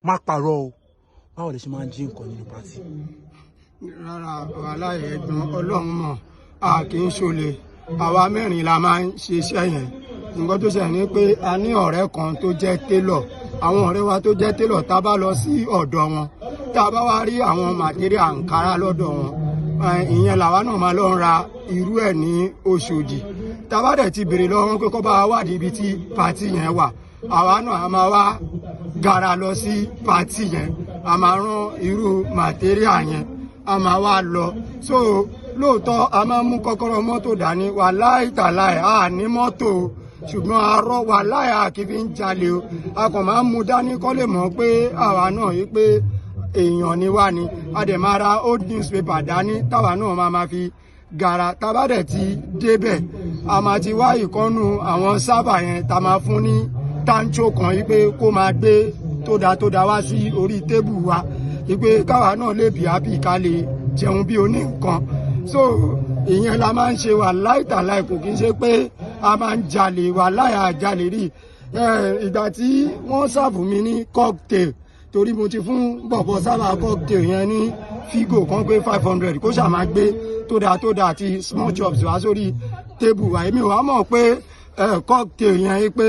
má parọ́ o báwo lè ṣe máa ń jí nǹkan nínú pátì. rárá wàhálà ẹ̀gbọ́n ọlọ́run mọ̀ a kì í ṣọlẹ̀ àwa mẹ́rin la máa ń ṣe iṣẹ́ yẹn nǹkan tó ṣẹlẹ̀ ni pé a ní ọ̀rẹ́ kan tó jẹ́ télọ̀ àwọn ọ̀rẹ́ wa tó jẹ́ télọ̀ tá a bá lọ sí ọ̀dọ̀ wọn tá a bá wá rí àwọn màtíríà àǹkárá lọ́dọ̀ wọn ìyẹn làwa náà máa lọ ń ra irú ẹ̀ ní Òṣòdì tá a bá dẹ̀ ti béèrè lọ́wọ́ wọn pé kó bá wa wádìí ibi tí pátì yẹn wà àwa náà a máa wá gara lọ sí pátì yẹn a máa rán irú màtíríà yẹn a máa wá lọ so lóòótọ́ a máa mú kọ́kọ́rọ́ mọ́tò dání wàláì tàláì a ní mọ́tò ṣùgbọ́n arọ́ wàláì a kì í fi ń jalè o a kàn máa ń mú dání kọ́ lè mọ̀ pé àwa náà yí pé èèyàn ni wá ni a dẹ̀ máa ra old newspaper dání táwa náà máa fi gara tábà dẹ̀ ti débẹ̀ a máa ti wá ìkọ́nù àwọn sábà yẹn tá a máa fún ní táńchó kan yí pé kó máa gbé tó dáa wá sí orí tébù wa yí pé káwa náà lè bí àbí ká lè jẹun bí oní nǹkan so ìyẹn la máa ń ṣe wàláì tàláì kò kí n ṣe pé a máa ń jalè wàláì àjalè rí ìgbà tí wọ́n ṣàfù mi ní cocktail torí mo ti fún bọ̀bọ̀ sábà cocktail yẹn ní figo kan pé 500 kó ṣàmà gbé tó dáa àti small chops wá sórí tébù wa èmi ò wá mọ̀ pé cocktail yẹn pé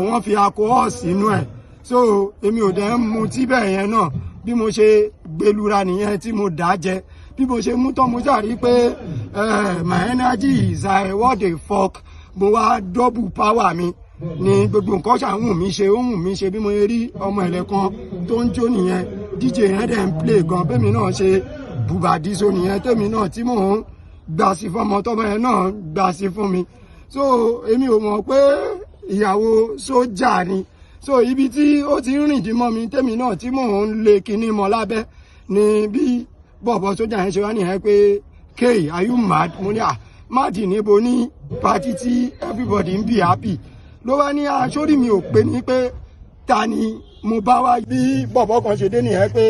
wọ́n fi alcohol sínú ẹ̀ so èmi ò dẹ̀ ń mu tíbẹ̀ yẹn náà bí mo ṣe gbẹlura nìyẹn tí mo dá jẹ bí mo ṣe mú tán mo ṣàrí pé my energy is what the fuck mo wá double power mi ní gbogbo nǹkan ṣàwùn mi ṣe ohun mi ṣe bí mo rí ọmọ ẹ̀lẹ́kan tó ń jó nìyẹn DJ yẹn dẹ̀ ń play gan bẹ́mi náà ṣe bùbàdíso nìyẹn tèmi náà tí mò ń gbà sí fún ọmọ tọmọ yẹn náà gbà sí fún mi so èmi ò mọ̀ pé ìyàwó sójà ni so ibi tí ó ti ń rìn dí mọ́ mi tèmi náà tí mò ń lé kinní mọ́ lábẹ́ ni bí bọ̀bọ̀ sójà yẹn ṣe wá nìyẹn pé K are you mad mo ní máàdì níbo ní pátì tí everybody ń be happy ló wá ní aṣọ́rí mi ò pé ní pé ta ni mo bá wá bí bọ̀bọ̀ kan ṣe dé nìyẹn pé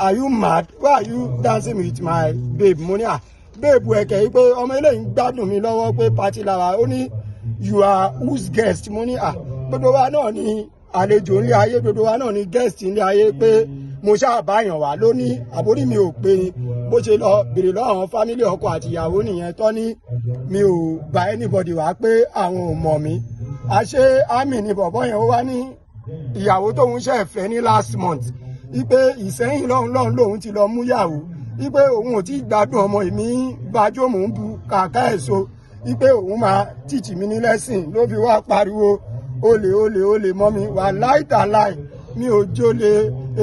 are you mad why are you dancing with my babe mo ní babe ẹ̀kẹ́ yìí pé ọmọ eléyìí ń gbádùn mi lọ́wọ́ pé pátì làwà ó ní you are whose guest mo ní gbogbo wa náà ni àlejò ńlé ayé gbogbo wa náà ni guest ńlé ayé pé mo ṣàbáyàn wá lónìí àbórí mi ò pé bó ṣe lọ bèrè lọ àwọn fámílì ọkọ àti ìyàwó nìyẹn tán ní mi ò bá anybody wá pé àwọn ò mọ̀ mí àṣé àmì ni bọ̀bọ̀ yẹn ó wá ní ìyàwó tóun ṣe fẹ́ ní last month wípé Ìsẹ́yìn lọ́hùn lòun ti lọ mú yàwó wípé òun ò tí gbádùn ọmọ ìmí bájó mò ń bu kàkà èso wípé òun máa tìtì mi ní lẹ́sìn ló fi wá pariwo olè mọ́ mi wà láìtàláì mi ò jólè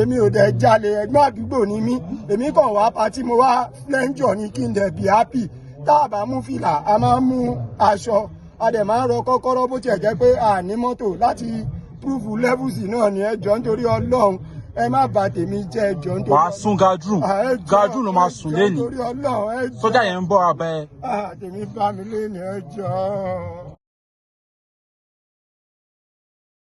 èmi ò dẹ̀ jalè ẹ̀gbọ́n àdúgbò ni mí èmi kàn wá patí mo wá flẹ́ńjọ̀ ní kí n dẹ̀ bí happy tá a bá mú fìlà a máa ń mú aṣọ a dẹ̀ máa ń rọ kọ́kọ́rọ́ bó tiẹ̀ jẹ́ pé a ní mọ́tò láti prove levels náà ní ẹjọ́ nítorí Ọlọ́run ẹ má bà tèmi jẹ́ ẹjọ́ nítorí wàá sún gadru ló máa sùn lẹ́nìí nítorí Ọlọ́run ẹjọ́ sójà yẹn ń bọ̀ abẹ́. tèmi bá mi lé ní ẹjọ́.